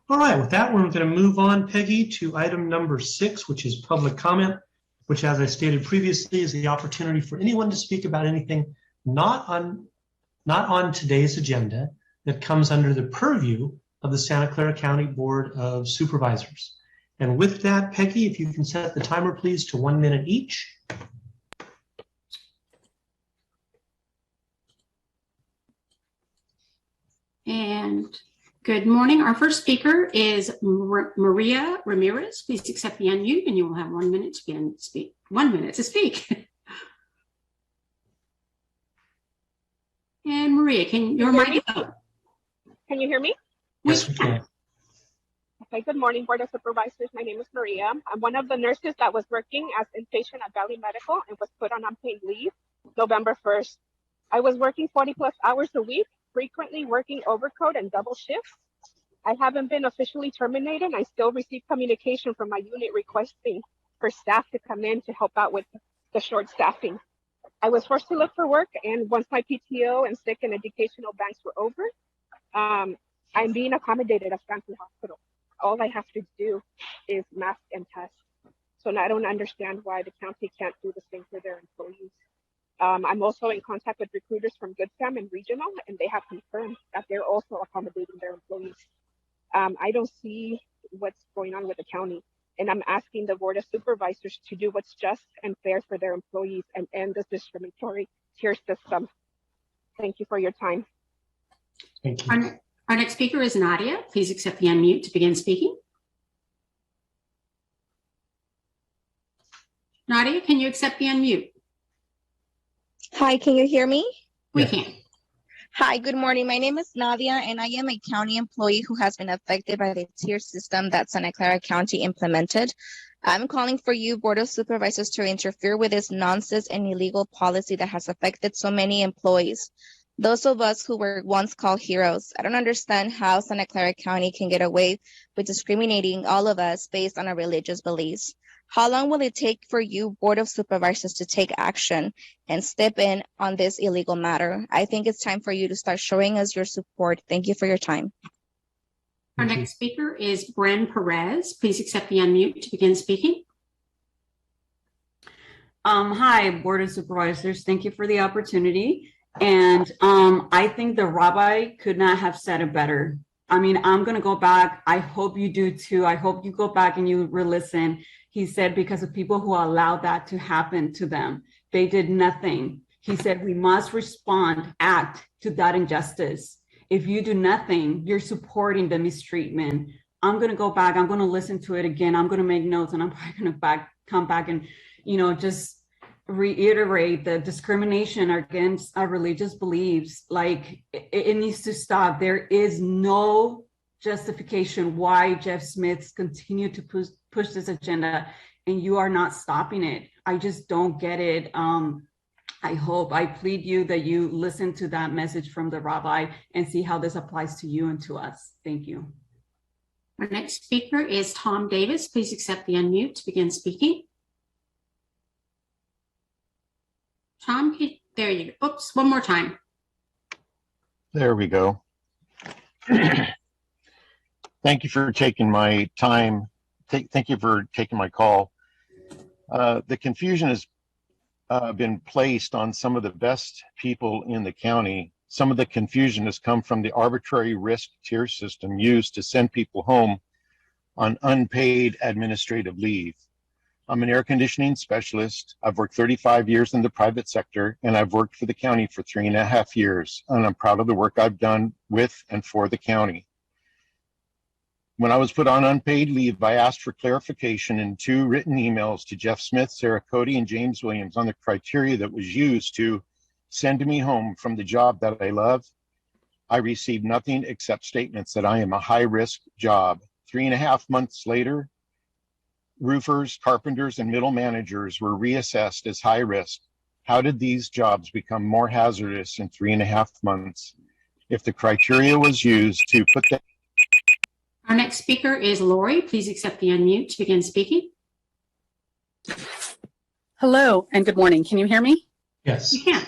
All right, with that, we're going to move on, Peggy, to item number 6, which is public comment, which, as I stated previously, is the opportunity for anyone to speak about anything not on today's agenda that comes under the purview of the Santa Clara County Board of Supervisors. And with that, Peggy, if you can set the timer, please, to 1 minute each. And good morning. Our first speaker is Maria Ramirez. Please accept the unmute and you will have 1 minute to speak. 1 minute to speak. And Maria, can your mic? Can you hear me? Yes, we can. Okay, good morning, Board of Supervisors. My name is Maria. I'm one of the nurses that was working as inpatient at Valley Medical and was put on unpaid leave November 1st. I was working 40 plus hours a week, frequently working overtime and double shifts. I haven't been officially terminated. I still receive communication from my unit requesting for staff to come in to help out with the short staffing. I was forced to look for work, and once my PTO and sick and educational banks were over, I'm being accommodated at Stanford Hospital. All I have to do is mask and test. So I don't understand why the county can't do the same for their employees. I'm also in contact with recruiters from Good Sam and Regional, and they have confirmed that they're also accommodating their employees. I don't see what's going on with the county, and I'm asking the Board of Supervisors to do what's just and fair for their employees and end this discriminatory tier system. Thank you for your time. Thank you. Our next speaker is Nadia. Please accept the unmute to begin speaking. Nadia, can you accept the unmute? Hi, can you hear me? We can. Hi, good morning. My name is Nadia, and I am a county employee who has been affected by the tier system that Santa Clara County implemented. I'm calling for you, Board of Supervisors, to interfere with this nonsense and illegal policy that has affected so many employees. Those of us who were once called heroes. I don't understand how Santa Clara County can get away with discriminating all of us based on our religious beliefs. How long will it take for you, Board of Supervisors, to take action and step in on this illegal matter? I think it's time for you to start showing us your support. Thank you for your time. Our next speaker is Bren Perez. Please accept the unmute to begin speaking. Hi, Board of Supervisors. Thank you for the opportunity. And I think the rabbi could not have said it better. I mean, I'm going to go back. I hope you do too. I hope you go back and you re-listen. He said because of people who allowed that to happen to them, they did nothing. He said we must respond, act to that injustice. If you do nothing, you're supporting the mistreatment. I'm going to go back. I'm going to listen to it again. I'm going to make notes, and I'm probably going to come back and, just reiterate the discrimination against our religious beliefs. Like it needs to stop. There is no justification why Jeff Smiths continue to push this agenda, and you are not stopping it. I just don't get it. I plead you that you listen to that message from the rabbi and see how this applies to you and to us. Thank you. Our next speaker is Tom Davis. Please accept the unmute to begin speaking. Tom, there you go. Oops, one more time. There we go. Thank you for taking my time. Thank you for taking my call. The confusion has been placed on some of the best people in the county. Some of the confusion has come from the arbitrary risk tier system used to send people home on unpaid administrative leave. I'm an air conditioning specialist. I've worked 35 years in the private sector, and I've worked for the county for 3.5 years, and I'm proud of the work I've done with and for the county. When I was put on unpaid leave, I asked for clarification in 2 written emails to Jeff Smith, Sarah Cody, and James Williams on the criteria that was used to send me home from the job that I love. I received nothing except statements that I am a high-risk job. 3.5 months later, roofers, carpenters, and middle managers were reassessed as high risk. How did these jobs become more hazardous in 3.5 months? If the criteria was used to put that. Our next speaker is Lori. Please accept the unmute to begin speaking. Hello and good morning. Can you hear me? Yes. You can.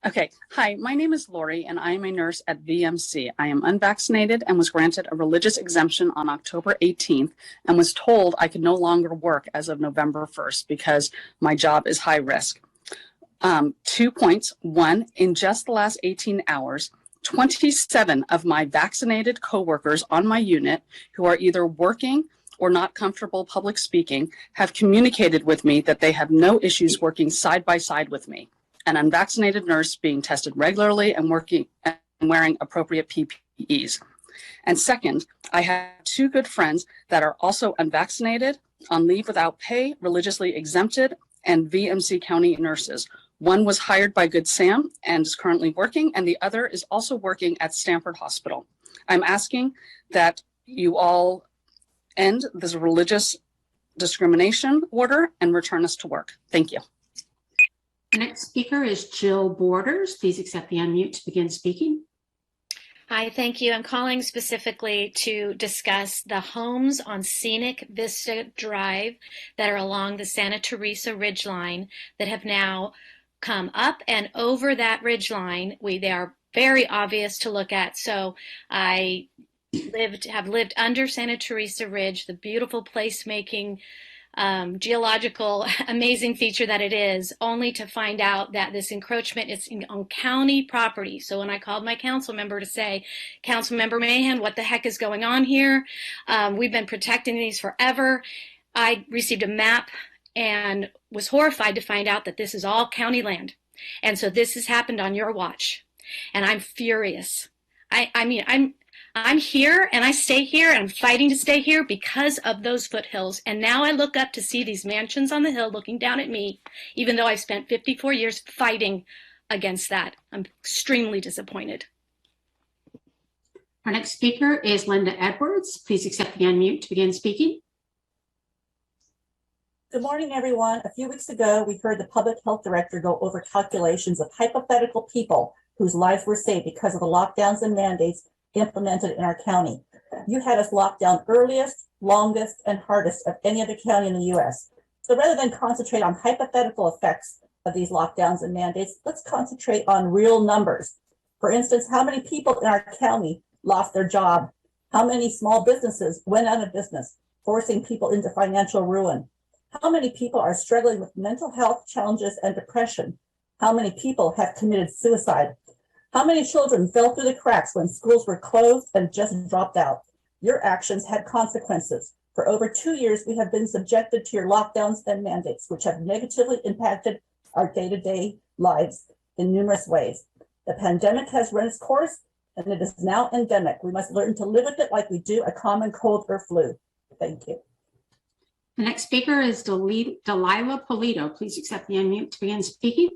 Okay. Hi, my name is Lori, and I am a nurse at VMC. I am unvaccinated and was granted a religious exemption on October 18th and was told I could no longer work as of November 1st because my job is high risk. 2 points. One, in just the last 18 hours, 27 of my vaccinated coworkers on my unit who are either working or not comfortable public speaking have communicated with me that they have no issues working side by side with me. An unvaccinated nurse being tested regularly and working and wearing appropriate PPEs. And second, I have 2 good friends that are also unvaccinated, on leave without pay, religiously exempted, and VMC County nurses. One was hired by Good Sam and is currently working, and the other is also working at Stanford Hospital. I'm asking that you all end this religious discrimination order and return us to work. Thank you. The next speaker is Jill Borders. Please accept the unmute to begin speaking. Hi, thank you. I'm calling specifically to discuss the homes on Scenic Vista Drive that are along the Santa Teresa Ridgeline that have now come up and over that ridgeline. They are very obvious to look at. So I have lived under Santa Teresa Ridge, the beautiful placemaking, geological amazing feature that it is, only to find out that this encroachment is on county property. So when I called my council member to say, Council Member Mahan, what the heck is going on here? We've been protecting these forever. I received a map and was horrified to find out that this is all county land. And so this has happened on your watch. And I'm furious. I'm here and I stay here and I'm fighting to stay here because of those foothills. And now I look up to see these mansions on the hill looking down at me, even though I've spent 54 years fighting against that. I'm extremely disappointed. Our next speaker is Linda Edwards. Please accept the unmute to begin speaking. Good morning, everyone. A few weeks ago, we heard the public health director go over calculations of hypothetical people whose lives were saved because of the lockdowns and mandates implemented in our county. You had us locked down earliest, longest, and hardest of any other county in the U.S. So rather than concentrate on hypothetical effects of these lockdowns and mandates, let's concentrate on real numbers. For instance, how many people in our county lost their job? How many small businesses went out of business, forcing people into financial ruin? How many people are struggling with mental health challenges and depression? How many people have committed suicide? How many children fell through the cracks when schools were closed and just dropped out? Your actions had consequences. For over 2 years, we have been subjected to your lockdowns and mandates, which have negatively impacted our day-to-day lives in numerous ways. The pandemic has run its course, and it is now endemic. We must learn to live with it like we do a common cold or flu. Thank you. The next speaker is Delilah Polito. Please accept the unmute to begin speaking.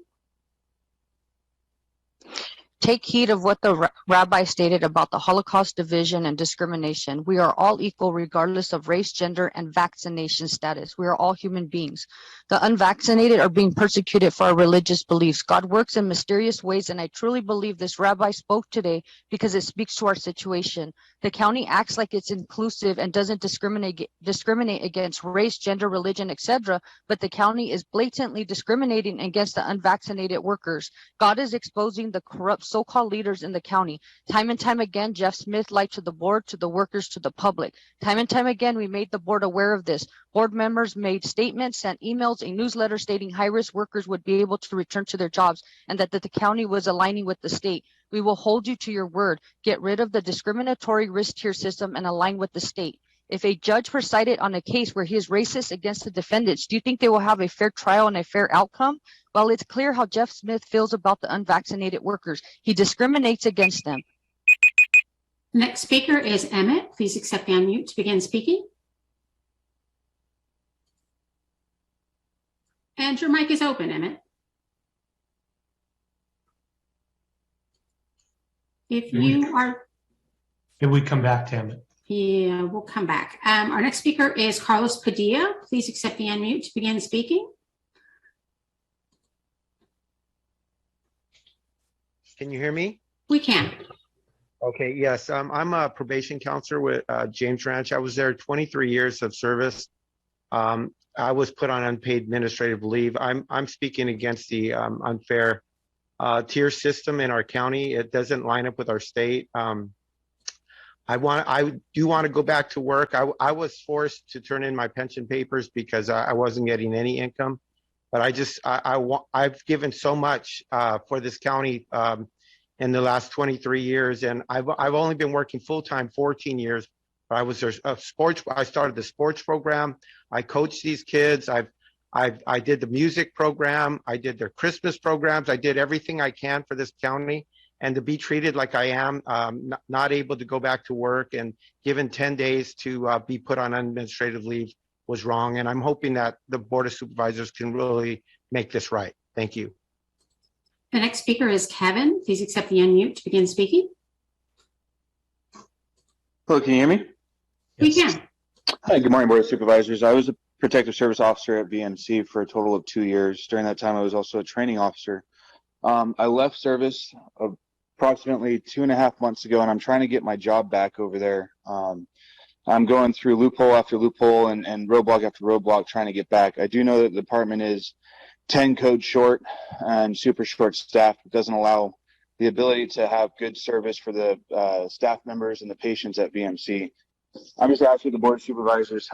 Take heed of what the rabbi stated about the Holocaust, division, and discrimination. We are all equal regardless of race, gender, and vaccination status. We are all human beings. The unvaccinated are being persecuted for our religious beliefs. God works in mysterious ways, and I truly believe this rabbi spoke today because it speaks to our situation. The county acts like it's inclusive and doesn't discriminate against race, gender, religion, etc., but the county is blatantly discriminating against the unvaccinated workers. God is exposing the corrupt so-called leaders in the county. Time and time again, Jeff Smith lied to the board, to the workers, to the public. Time and time again, we made the board aware of this. Board members made statements, sent emails, a newsletter stating high-risk workers would be able to return to their jobs and that the county was aligning with the state. We will hold you to your word. Get rid of the discriminatory risk tier system and align with the state. If a judge presided on a case where he is racist against the defendants, do you think they will have a fair trial and a fair outcome? Well, it's clear how Jeff Smith feels about the unvaccinated workers. He discriminates against them. Next speaker is Emmett. Please accept the unmute to begin speaking. And your mic is open, Emmett. If you are... Can we come back to Emmett? Yeah, we'll come back. Our next speaker is Carlos Padilla. Please accept the unmute to begin speaking. Can you hear me? We can. Okay, yes. I'm a probation counselor with James Ranch. I was there 23 years of service. I was put on unpaid administrative leave. I'm speaking against the unfair tier system in our county. It doesn't line up with our state. I do want to go back to work. I was forced to turn in my pension papers because I wasn't getting any income. But I've given so much for this county in the last 23 years, and I've only been working full time 14 years. But I was a sports. I started the sports program. I coached these kids. I did the music program. I did their Christmas programs. I did everything I can for this county. And to be treated like I am, not able to go back to work and given 10 days to be put on administrative leave was wrong. And I'm hoping that the Board of Supervisors can really make this right. Thank you. The next speaker is Kevin. Please accept the unmute to begin speaking. Hello, can you hear me? We can. Hi, good morning, Board of Supervisors. I was a protective service officer at VMC for a total of 2 years. During that time, I was also a training officer. I left service approximately 2.5 months ago, and I'm trying to get my job back over there. I'm going through loophole after loophole and roadblock after roadblock trying to get back. I do know that the department is 10 codes short and super short staffed. It doesn't allow the ability to have good service for the staff members and the patients at VMC. I'm just asking the Board of Supervisors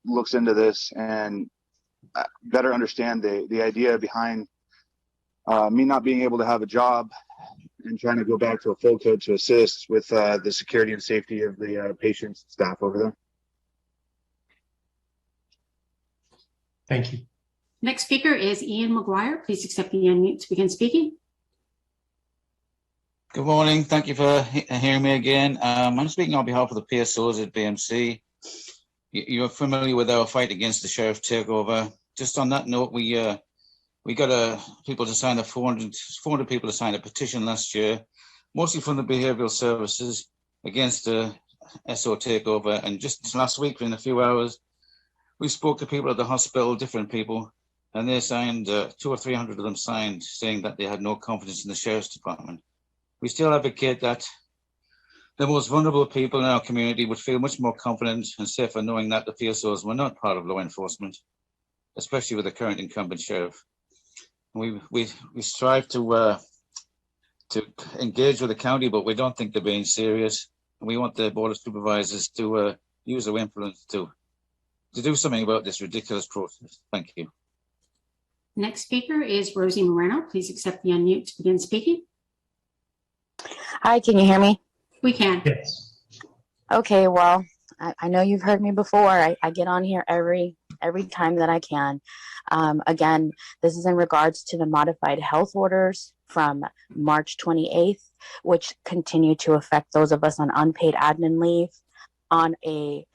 looks into this and better understand the idea behind me not being able to have a job and trying to go back to a full code to assist with the security and safety of the patients and staff over there. Thank you. Next speaker is Ian McGuire. Please accept the unmute to begin speaking. Good morning. Thank you for hearing me again. I'm speaking on behalf of the PSOs at BMC. You're familiar with our fight against the sheriff takeover. Just on that note, we got people to sign 400 people to sign a petition last year, mostly from the behavioral services against the SO takeover. And just last week, in a few hours, we spoke to people at the hospital, different people, and they signed, 200 or 300 of them signed, saying that they had no confidence in the sheriff's department. We still advocate that the most vulnerable people in our community would feel much more confident and safer knowing that the PSOs were not part of law enforcement, especially with the current incumbent sheriff. We strive to engage with the county, but we don't think they're being serious. And we want the Board of Supervisors to use their influence to do something about this ridiculous process. Thank you. Next speaker is Rosie Moreno. Please accept the unmute to begin speaking. Hi, can you hear me? We can. Yes. Okay, well, I know you've heard me before. I get on here every time that I can. Again, this is in regards to the modified health orders from March 28th, which continue to affect those of us on unpaid admin leave on a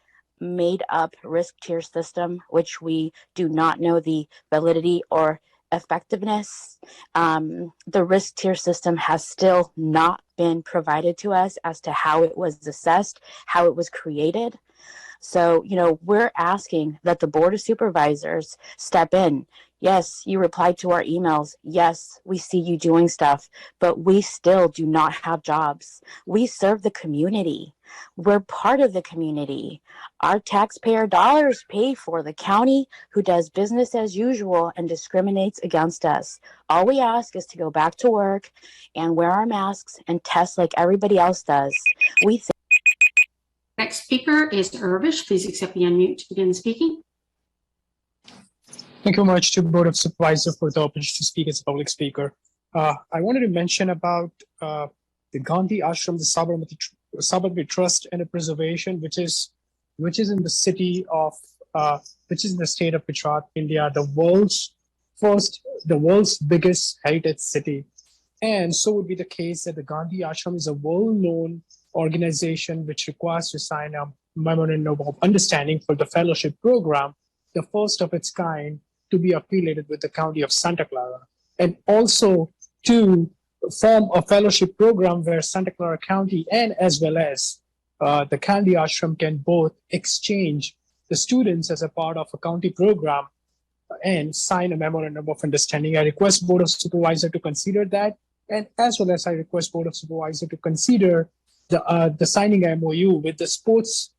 made-up risk tier system, which we do not know the validity or effectiveness. The risk tier system has still not been provided to us as to how it was assessed, how it was created. So, we're asking that the Board of Supervisors step in. Yes, you replied to our emails. Yes, we see you doing stuff, but we still do not have jobs. We serve the community. We're part of the community. Our taxpayer dollars pay for the county who does business as usual and discriminates against us. All we ask is to go back to work and wear our masks and test like everybody else does. Next speaker is Irvish. Please accept the unmute to begin speaking. Thank you very much to the Board of Supervisors for the opportunity to speak as a public speaker. I wanted to mention about the Gandhi Ashram, the Sabarmati Trust and Preservation, which is in the city of, which is in the state of Gujarat, India, the world's biggest heritage city. And so would be the case that the Gandhi Ashram is a well-known organization which requires to sign a memorandum of understanding for the fellowship program, the first of its kind to be affiliated with the county of Santa Clara, and also to form a fellowship program where Santa Clara County and as well as the Gandhi Ashram can both exchange the students as a part of a county program and sign a memorandum of understanding. I request Board of Supervisor to consider that, and as well as I request Board of Supervisor to consider the signing MOU with the sports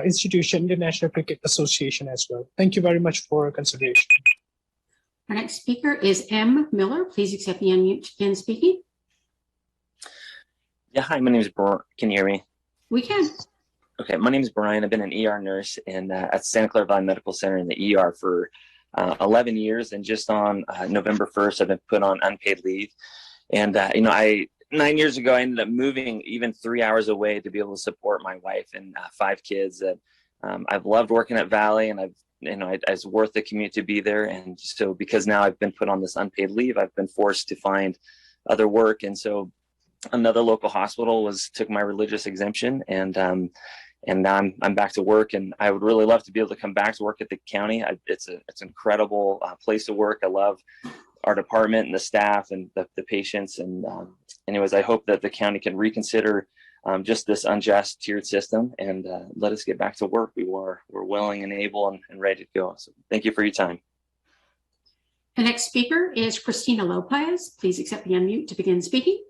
institution, International Cricket Association as well. Thank you very much for consideration. Our next speaker is M. Miller. Please accept the unmute to begin speaking. Yeah, hi, my name is Brian. Can you hear me? We can. Okay, my name is Brian. I've been an ER nurse at Santa Clara Valley Medical Center in the ER for 11 years. And just on November 1st, I've been put on unpaid leave. And, 9 years ago, I ended up moving even 3 hours away to be able to support my wife and 5 kids. That I've loved working at Valley, and it's worth the commute to be there. And so because now I've been put on this unpaid leave, I've been forced to find other work. And so another local hospital took my religious exemption, and now I'm back to work. And I would really love to be able to come back to work at the county. It's an incredible place to work. I love our department and the staff and the patients. And anyways, I hope that the county can reconsider just this unjust tiered system and let us get back to work. We're willing and able and ready to go. So thank you for your time. The next speaker is Christina Lopez. Please accept the unmute to begin speaking.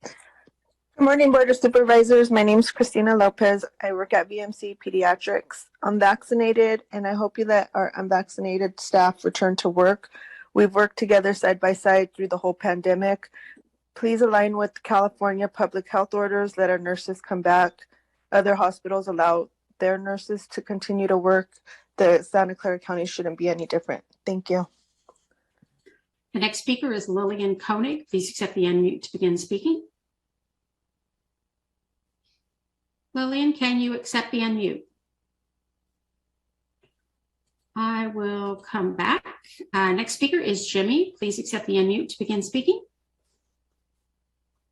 Good morning, Board of Supervisors. My name is Christina Lopez. I work at VMC Pediatrics. I'm vaccinated, and I hope you let our unvaccinated staff return to work. We've worked together side by side through the whole pandemic. Please align with California public health orders. Let our nurses come back. Other hospitals allow their nurses to continue to work. The Santa Clara County shouldn't be any different. Thank you. The next speaker is Lillian Koenig. Please accept the unmute to begin speaking. Lillian, can you accept the unmute? I will come back. Next speaker is Jimmy. Please accept the unmute to begin speaking.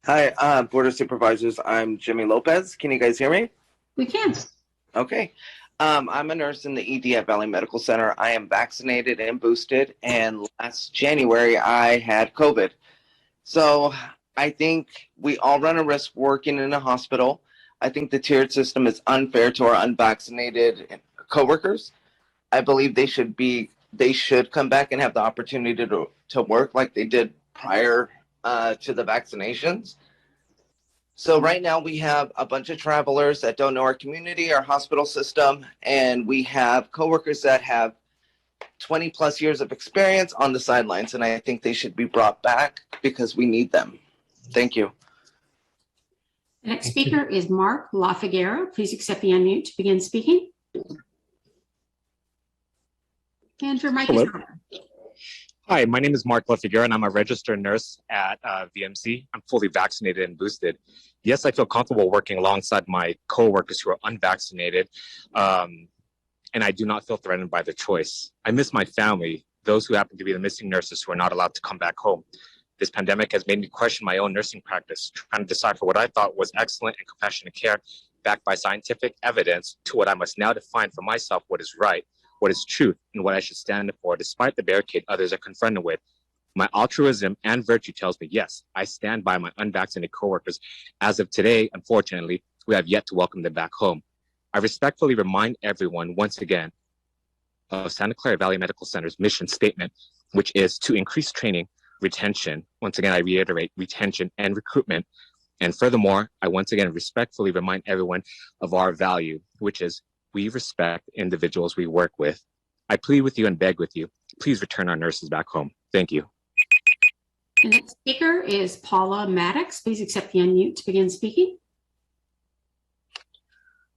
Hi, Board of Supervisors. I'm Jimmy Lopez. Can you guys hear me? We can. Okay. I'm a nurse in the ED at Valley Medical Center. I am vaccinated and boosted, and last January I had COVID. So I think we all run a risk working in a hospital. I think the tiered system is unfair to our unvaccinated coworkers. I believe they should come back and have the opportunity to work like they did prior to the vaccinations. So right now we have a bunch of travelers that don't know our community, our hospital system, and we have coworkers that have 20 plus years of experience on the sidelines, and I think they should be brought back because we need them. Thank you. The next speaker is Mark LaFiguera. Please accept the unmute to begin speaking. And your mic is on. Hi, my name is Mark LaFiguera, and I'm a registered nurse at VMC. I'm fully vaccinated and boosted. Yes, I feel comfortable working alongside my coworkers who are unvaccinated, and I do not feel threatened by the choice. I miss my family, those who happen to be the missing nurses who are not allowed to come back home. This pandemic has made me question my own nursing practice, trying to decipher what I thought was excellent and compassionate care backed by scientific evidence to what I must now define for myself what is right, what is truth, and what I should stand for despite the barricade others are confronted with. My altruism and virtue tells me, yes, I stand by my unvaccinated coworkers. As of today, unfortunately, we have yet to welcome them back home. I respectfully remind everyone once again of Santa Clara Valley Medical Center's mission statement, which is to increase training, retention. Once again, I reiterate retention and recruitment. And furthermore, I once again respectfully remind everyone of our value, which is we respect individuals we work with. I plead with you and beg with you, please return our nurses back home. Thank you. The next speaker is Paula Maddox. Please accept the unmute to begin speaking.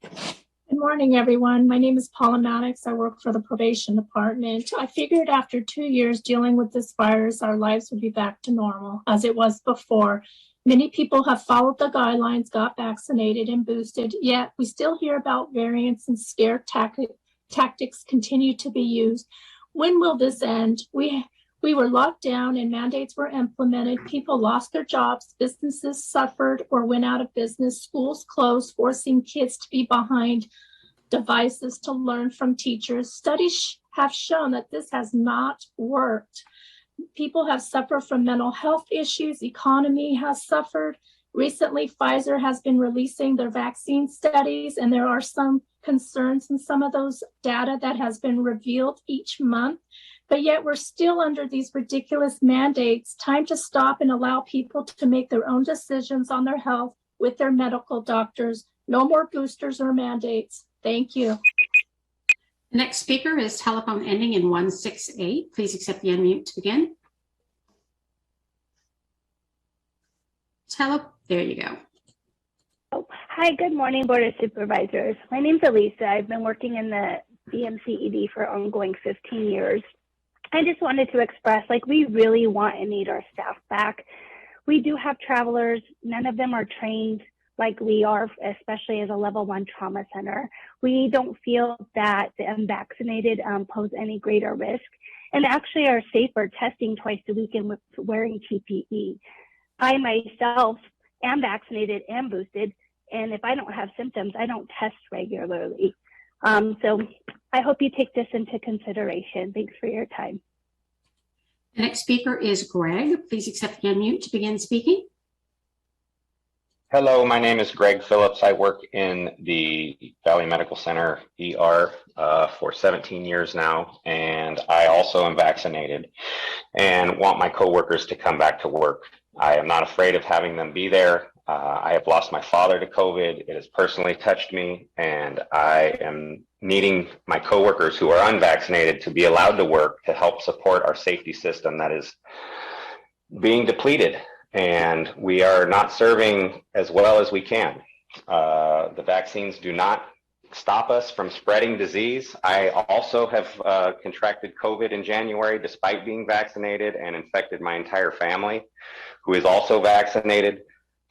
Good morning, everyone. My name is Paula Maddox. I work for the probation department. I figured after 2 years dealing with this virus, our lives would be back to normal as it was before. Many people have followed the guidelines, got vaccinated and boosted, yet we still hear about variants and scare tactics continue to be used. When will this end? We were locked down and mandates were implemented. People lost their jobs, businesses suffered or went out of business, schools closed, forcing kids to be behind devices to learn from teachers. Studies have shown that this has not worked. People have suffered from mental health issues. Economy has suffered. Recently, Pfizer has been releasing their vaccine studies, and there are some concerns in some of those data that has been revealed each month. But yet we're still under these ridiculous mandates. Time to stop and allow people to make their own decisions on their health with their medical doctors. No more boosters or mandates. Thank you. The next speaker is telephone ending in 168. Please accept the unmute to begin. There you go. Oh, hi, good morning, Board of Supervisors. My name's Elisa. I've been working in the BMCED for ongoing 15 years. I just wanted to express, like, we really want and need our staff back. We do have travelers. None of them are trained like we are, especially as a level 1 trauma center. We don't feel that the unvaccinated pose any greater risk, and actually are safer testing twice a week and with wearing PPE. I myself am vaccinated and boosted, and if I don't have symptoms, I don't test regularly. So I hope you take this into consideration. Thanks for your time. The next speaker is Greg. Please accept the unmute to begin speaking. Hello, my name is Greg Phillips. I work in the Valley Medical Center ER for 17 years now, and I also am vaccinated and want my coworkers to come back to work. I am not afraid of having them be there. I have lost my father to COVID. It has personally touched me, and I am needing my coworkers who are unvaccinated to be allowed to work to help support our safety system that is being depleted, and we are not serving as well as we can. The vaccines do not stop us from spreading disease. I also have contracted COVID in January despite being vaccinated and infected my entire family, who is also vaccinated.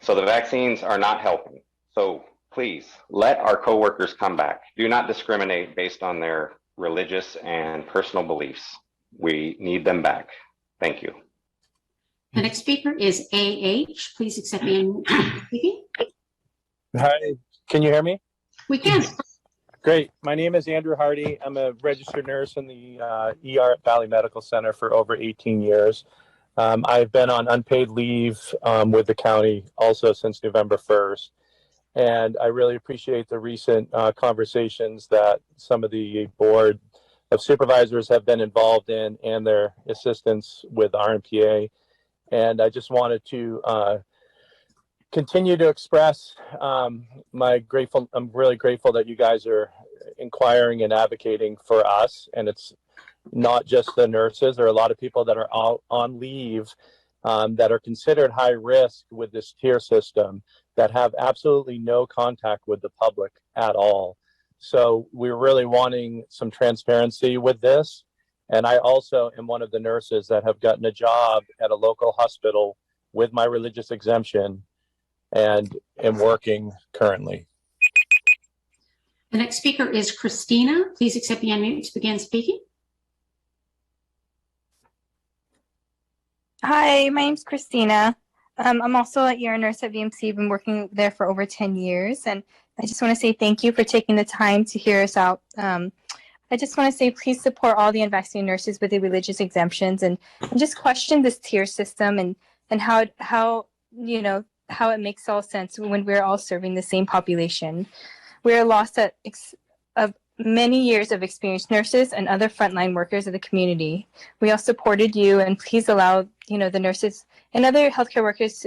So the vaccines are not helping. So please let our coworkers come back. Do not discriminate based on their religious and personal beliefs. We need them back. Thank you. The next speaker is AH. Please accept the unmute speaking. Hi, can you hear me? We can. Great. My name is Andrew Hardy. I'm a registered nurse in the ER at Valley Medical Center for over 18 years. I've been on unpaid leave with the county also since November 1st. And I really appreciate the recent conversations that some of the board of supervisors have been involved in and their assistance with RNPA. And I just wanted to continue to express I'm really grateful that you guys are inquiring and advocating for us. And it's not just the nurses. There are a lot of people that are out on leave that are considered high risk with this tier system that have absolutely no contact with the public at all. So we're really wanting some transparency with this. And I also am one of the nurses that have gotten a job at a local hospital with my religious exemption and am working currently. The next speaker is Christina. Please accept the unmute to begin speaking. Hi, my name's Christina. I'm also an ER nurse at VMC. I've been working there for over 10 years. And I just want to say thank you for taking the time to hear us out. I just want to say please support all the unvaccinated nurses with the religious exemptions and just question this tier system and how it makes all sense when we're all serving the same population. We're lost of many years of experienced nurses and other frontline workers of the community. We all supported you, and please allow the nurses and other healthcare workers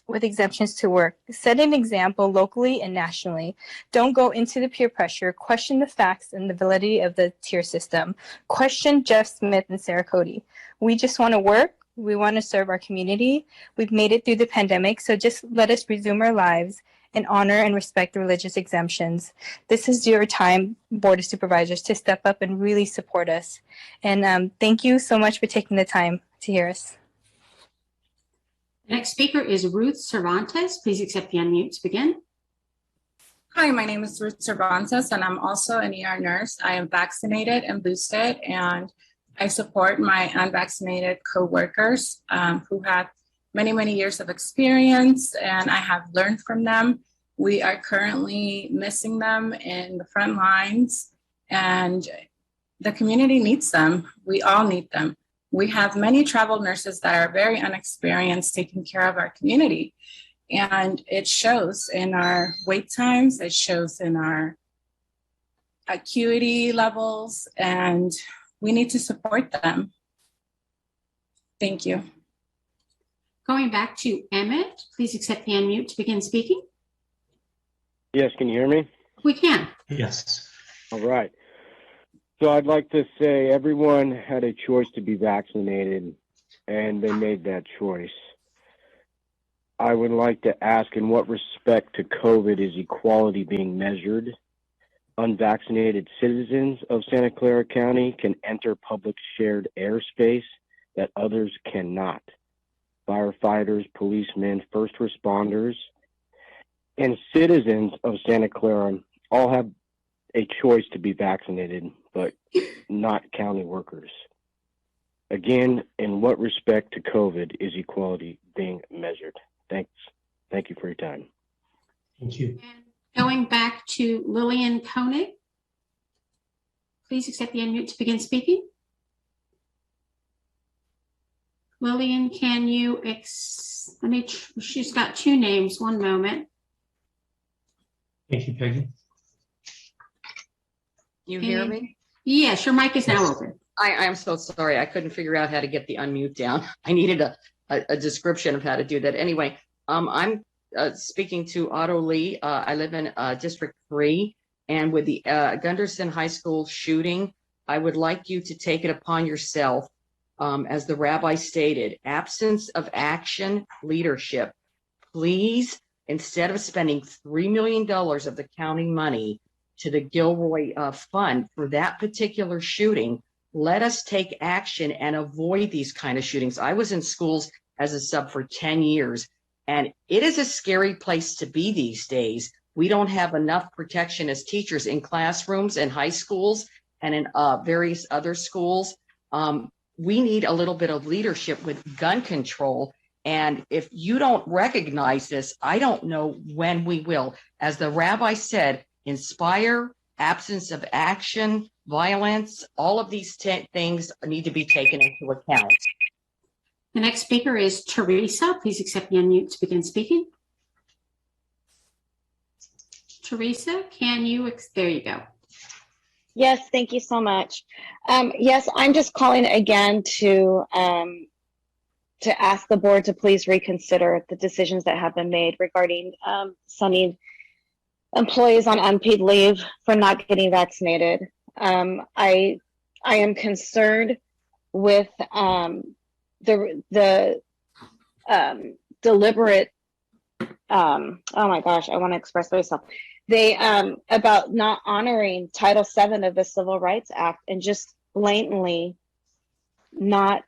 with exemptions to work. Set an example locally and nationally. Don't go into the peer pressure. Question the facts and the validity of the tier system. Question Jeff Smith and Sarah Cody. We just want to work. We want to serve our community. We've made it through the pandemic, so just let us resume our lives and honor and respect the religious exemptions. This is your time, Board of Supervisors, to step up and really support us. And thank you so much for taking the time to hear us. The next speaker is Ruth Cervantes. Please accept the unmute to begin. Hi, my name is Ruth Cervantes, and I'm also an ER nurse. I am vaccinated and boosted, and I support my unvaccinated coworkers who have many, many years of experience, and I have learned from them. We are currently missing them in the front lines, and the community needs them. We all need them. We have many travel nurses that are very inexperienced taking care of our community, and it shows in our wait times, it shows in our acuity levels, and we need to support them. Thank you. Going back to Emmett, please accept the unmute to begin speaking. Yes, can you hear me? We can. Yes. All right. So I'd like to say everyone had a choice to be vaccinated, and they made that choice. I would like to ask, in what respect to COVID is equality being measured? Unvaccinated citizens of Santa Clara County can enter public shared airspace that others cannot. Firefighters, policemen, first responders, and citizens of Santa Clara all have a choice to be vaccinated, but not county workers. Again, in what respect to COVID is equality being measured? Thanks. Thank you for your time. Thank you. Going back to Lillian Koenig. Please accept the unmute to begin speaking. Lillian, can you, she's got two names, one moment. Thank you, Peggy. You hear me? Yes, your mic is now open. I'm so sorry. I couldn't figure out how to get the unmute down. I needed a description of how to do that. Anyway, I'm speaking to Otto Lee. I live in District 3, and with the Gunderson High School shooting, I would like you to take it upon yourself, as the rabbi stated, absence of action, leadership. Please, instead of spending $3 million of the county money to the Gilroy Fund for that particular shooting, let us take action and avoid these kind of shootings. I was in schools as a sub for 10 years, and it is a scary place to be these days. We don't have enough protection as teachers in classrooms and high schools and in various other schools. We need a little bit of leadership with gun control. And if you don't recognize this, I don't know when we will. As the rabbi said, inspire, absence of action, violence, all of these things need to be taken into account. The next speaker is Teresa. Please accept the unmute to begin speaking. Teresa, can you, there you go. Yes, thank you so much. Yes, I'm just calling again to ask the board to please reconsider the decisions that have been made regarding sending employees on unpaid leave for not getting vaccinated. I am concerned with the deliberate. Oh my gosh, I want to express myself. They about not honoring Title VII of the Civil Rights Act and just blatantly not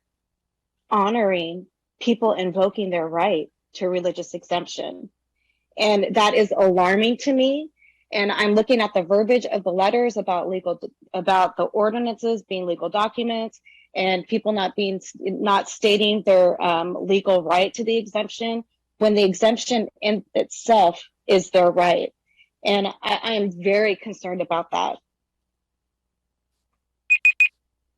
honoring people invoking their right to religious exemption. And that is alarming to me. And I'm looking at the verbiage of the letters about the ordinances being legal documents and people not stating their legal right to the exemption when the exemption in itself is their right. And I am very concerned about that.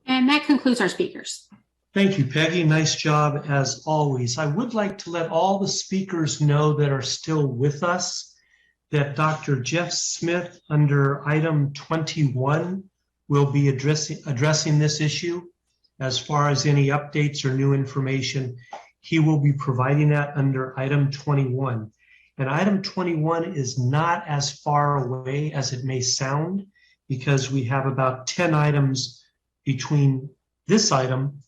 And that concludes our speakers. Thank you, Peggy. Nice job as always. I would like to let all the speakers know that are still with us that Dr. Jeff Smith under item 21 will be addressing this issue. As far as any updates or new information, he will be providing that under item 21. And item 21 is not as far away as it may sound because we have about 10 items between this item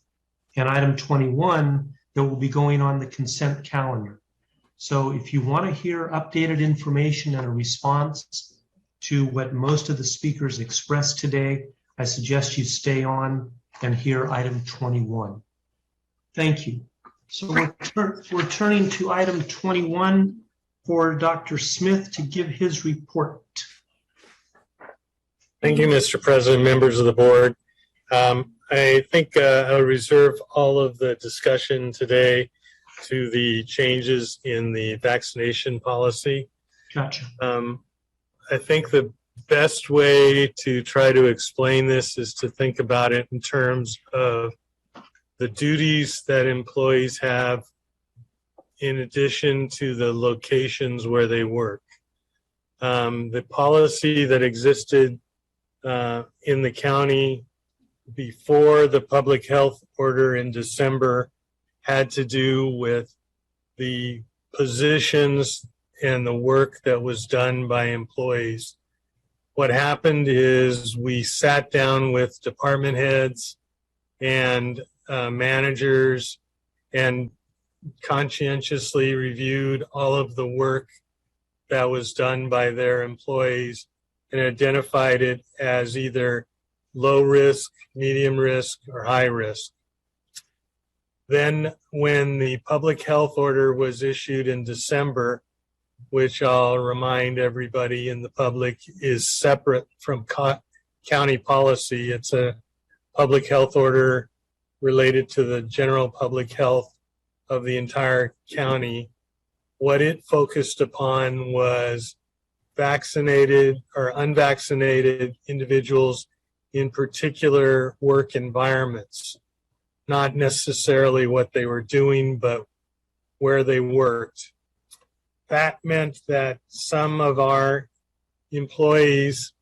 and item 21 that will be going on the consent calendar. So if you want to hear updated information and a response to what most of the speakers expressed today, I suggest you stay on and hear item 21. Thank you. So we're turning to item 21 for Dr. Smith to give his report. Thank you, Mr. President, members of the board. I think I'll reserve all of the discussion today to the changes in the vaccination policy. Gotcha. I think the best way to try to explain this is to think about it in terms of the duties that employees have in addition to the locations where they work. The policy that existed in the county before the public health order in December had to do with the positions and the work that was done by employees. what happened is we sat down with department heads and managers and conscientiously reviewed all of the work that was done by their employees and identified it as either low risk, medium risk, or high risk. Then when the public health order was issued in December, which I'll remind everybody in the public is separate from county policy, it's a public health order related to the general public health of the entire county. What it focused upon was vaccinated or unvaccinated individuals in particular work environments, not necessarily what they were doing, but where they worked. That meant that some of our employees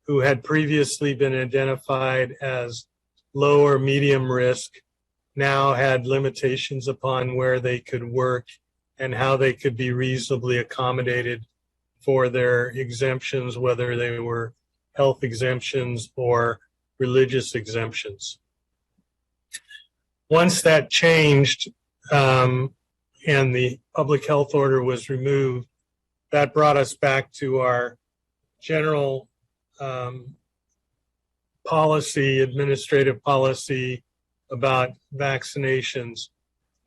who had previously been identified as low or medium risk now had limitations upon where they could work and how they could be reasonably accommodated for their exemptions, whether they were health exemptions or religious exemptions. Once that changed and the public health order was removed, that brought us back to our general policy, administrative policy about vaccinations,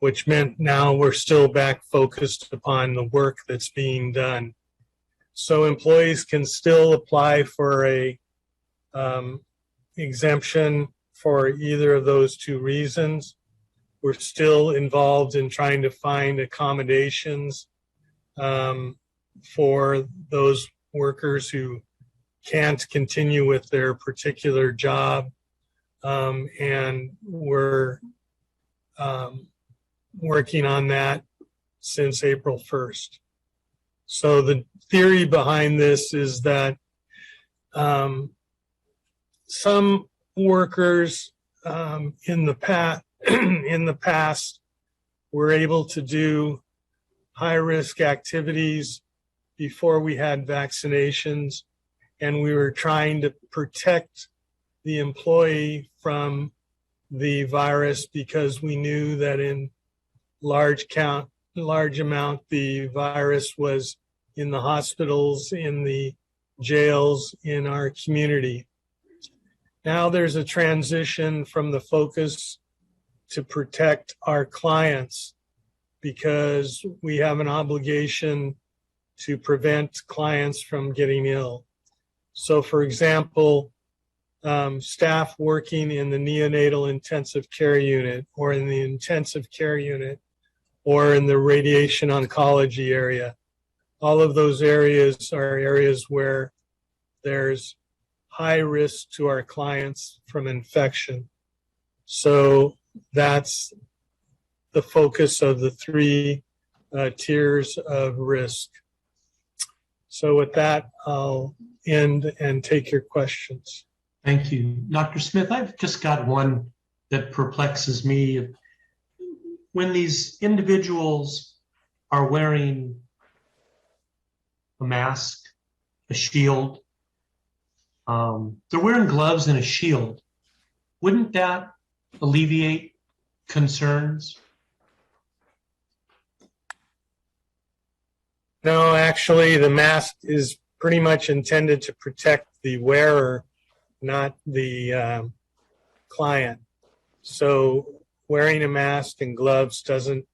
which meant now we're still back focused upon the work that's being done. So employees can still apply for a exemption for either of those two reasons. We're still involved in trying to find accommodations for those workers who can't continue with their particular job. And we're working on that since April 1st. So the theory behind this is that some workers in the past were able to do high-risk activities before we had vaccinations, and we were trying to protect the employee from the virus because we knew that in large amount the virus was in the hospitals, in the jails, in our community. Now there's a transition from the focus to protect our clients because we have an obligation to prevent clients from getting ill. So for example, staff working in the neonatal intensive care unit or in the intensive care unit or in the radiation oncology area, all of those areas are areas where there's high risk to our clients from infection. So that's the focus of the three tiers of risk. So with that, I'll end and take your questions. Thank you. Dr. Smith, I've just got one that perplexes me. When these individuals are wearing a mask, a shield, they're wearing gloves and a shield, wouldn't that alleviate concerns? No, actually, the mask is pretty much intended to protect the wearer, not the client. So wearing a mask and gloves doesn't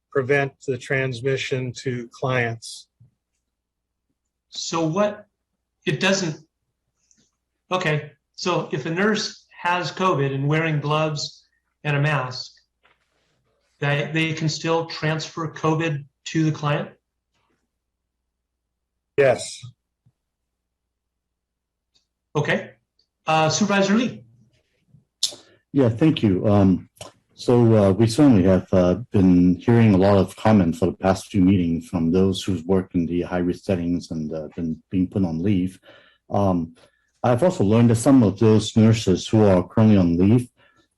prevent the transmission to clients. So what, it doesn't, okay, so if a nurse has COVID and wearing gloves and a mask, they can still transfer COVID to the client? Yes. Okay. Supervisor Lee. Yeah, thank you. We certainly have been hearing a lot of comments for the past few meetings from those who've worked in the high-risk settings and been being put on leave. I've also learned that some of those nurses who are currently on leave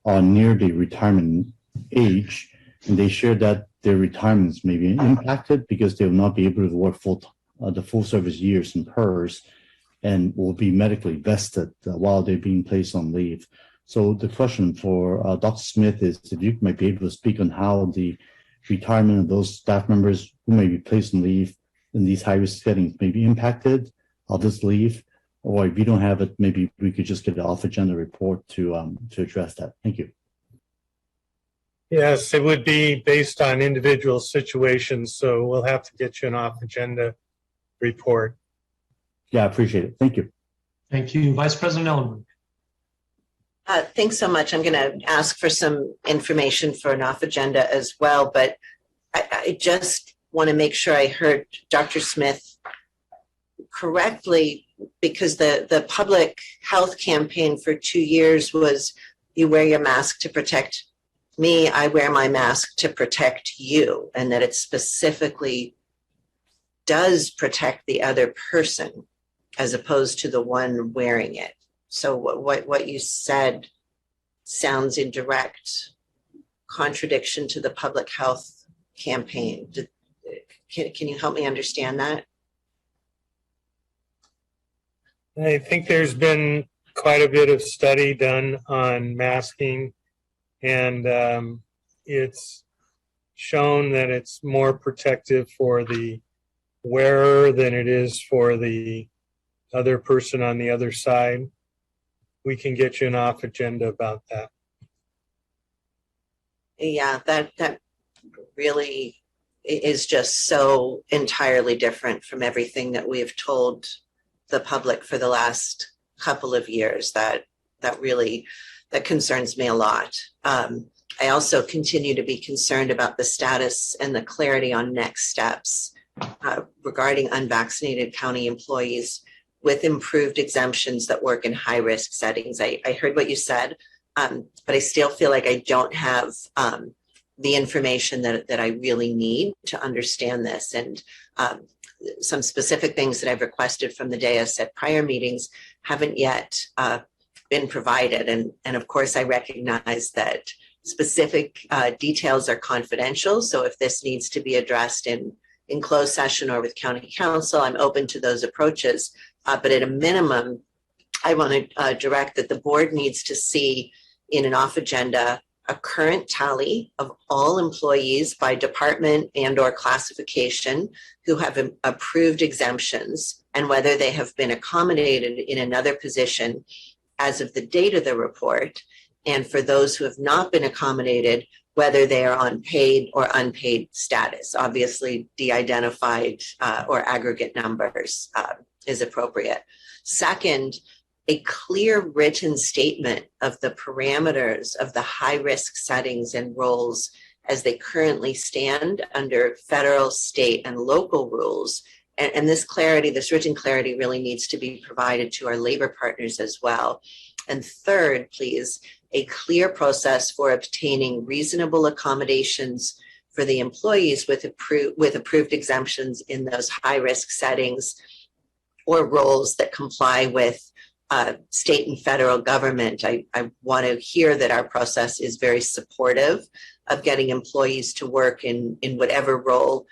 are near the retirement age, and they share that their retirements may be impacted because they will not be able to work the full service years in PERS and will be medically vested while they're being placed on leave. So the question for Dr. Smith is if you might be able to speak on how the retirement of those staff members who may be placed on leave in these high-risk settings may be impacted of this leave, or if you don't have it, maybe we could just get an off-agenda report to address that. Thank you. Yes, it would be based on individual situations, so we'll have to get you an off-agenda report. Yeah, I appreciate it. Thank you. Thank you. Vice President Ellenberg. Thanks so much. I'm going to ask for some information for an off agenda as well, but I just want to make sure I heard Dr. Smith correctly, because the public health campaign for 2 years was you wear your mask to protect me, I wear my mask to protect you, and that it specifically does protect the other person as opposed to the one wearing it. So what you said sounds in direct contradiction to the public health campaign. Can you help me understand that? I think there's been quite a bit of study done on masking, and it's shown that it's more protective for the wearer than it is for the other person on the other side. We can get you an off agenda about that. Yeah, that really is just so entirely different from everything that we have told the public for the last couple of years. That concerns me a lot. I also continue to be concerned about the status and the clarity on next steps regarding unvaccinated county employees with improved exemptions that work in high-risk settings. I heard what you said, but I still feel like I don't have the information that I really need to understand this. And some specific things that I've requested from the dais at prior meetings haven't yet been provided. And of course, I recognize that specific details are confidential. So if this needs to be addressed in closed session or with county council, I'm open to those approaches. But at a minimum, I want to direct that the board needs to see in an off agenda a current tally of all employees by department and or classification who have approved exemptions, and whether they have been accommodated in another position as of the date of the report. And for those who have not been accommodated, whether they are on paid or unpaid status. Obviously, de-identified or aggregate numbers is appropriate. Second, a clear written statement of the parameters of the high-risk settings and roles as they currently stand under federal, state, and local rules. And this clarity, this written clarity, really needs to be provided to our labor partners as well. And third, please, a clear process for obtaining reasonable accommodations for the employees with approved exemptions in those high-risk settings or roles that comply with state and federal government. I want to hear that our process is very supportive of getting employees to work in whatever role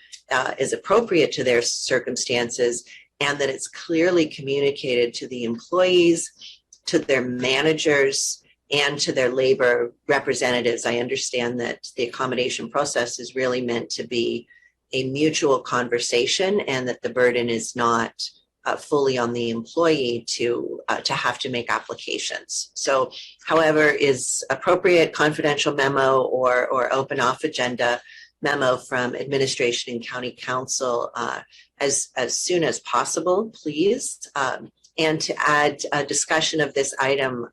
is appropriate to their circumstances, and that it's clearly communicated to the employees, to their managers, and to their labor representatives. I understand that the accommodation process is really meant to be a mutual conversation, and that the burden is not fully on the employee to have to make applications. So however is appropriate, confidential memo or open off agenda memo from administration and county council as soon as possible, please. And to add a discussion of this item,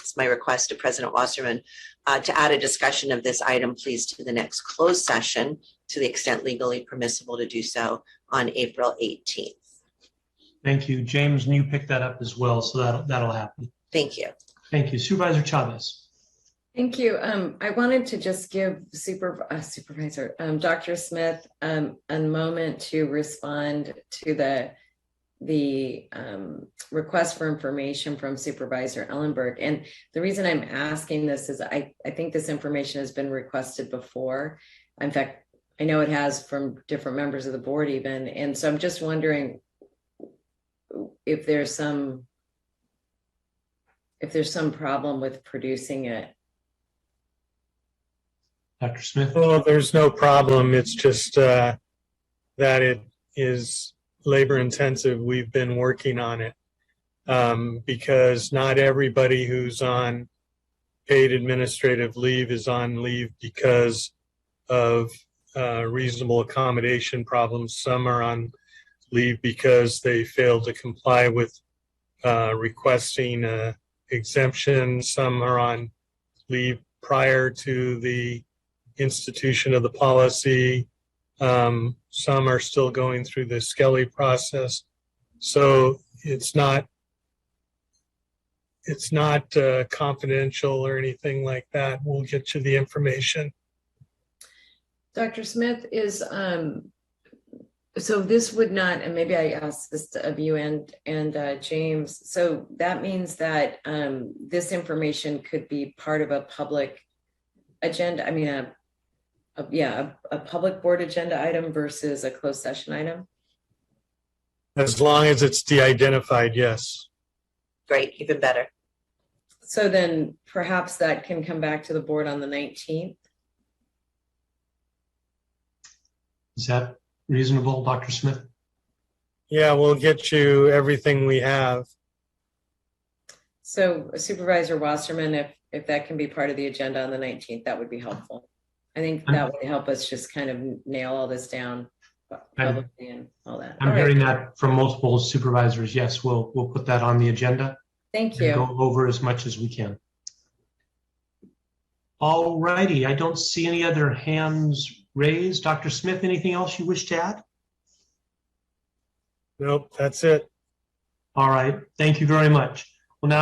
it's my request to President Wasserman, to add a discussion of this item, please, to the next closed session, to the extent legally permissible to do so, on April 18th. Thank you. James, and you picked that up as well, so that'll happen. Thank you. Thank you. Supervisor Chavez. Thank you. I wanted to just give Supervisor Dr. Smith a moment to respond to the request for information from Supervisor Ellenberg. And the reason I'm asking this is I think this information has been requested before. In fact, I know it has from different members of the board even. And so I'm just wondering, if there's some problem with producing it. Dr. Smith? Well, there's no problem. It's just that it is labor intensive. We've been working on it because not everybody who's on paid administrative leave is on leave because of reasonable accommodation problems. Some are on leave because they failed to comply with requesting exemption. Some are on leave prior to the institution of the policy. Some are still going through the Skelly process. So it's not confidential or anything like that. We'll get you the information. Dr. Smith, is so this would not, and maybe I asked this of you and James, so that means that this information could be part of a public agenda, I mean a public board agenda item versus a closed session item? As long as it's de-identified, yes. Great, even better. So then perhaps that can come back to the board on the 19th. Is that reasonable, Dr. Smith? Yeah, we'll get you everything we have. So Supervisor Wasserman, if that can be part of the agenda on the 19th, that would be helpful. I think that would help us just kind of nail all this down publicly and all that. I'm hearing that from multiple supervisors. Yes, we'll put that on the agenda. Thank you. Go over as much as we can. All righty, I don't see any other hands raised. Dr. Smith, anything else you wish to add? Nope, that's it. All right, thank you very much. Well, now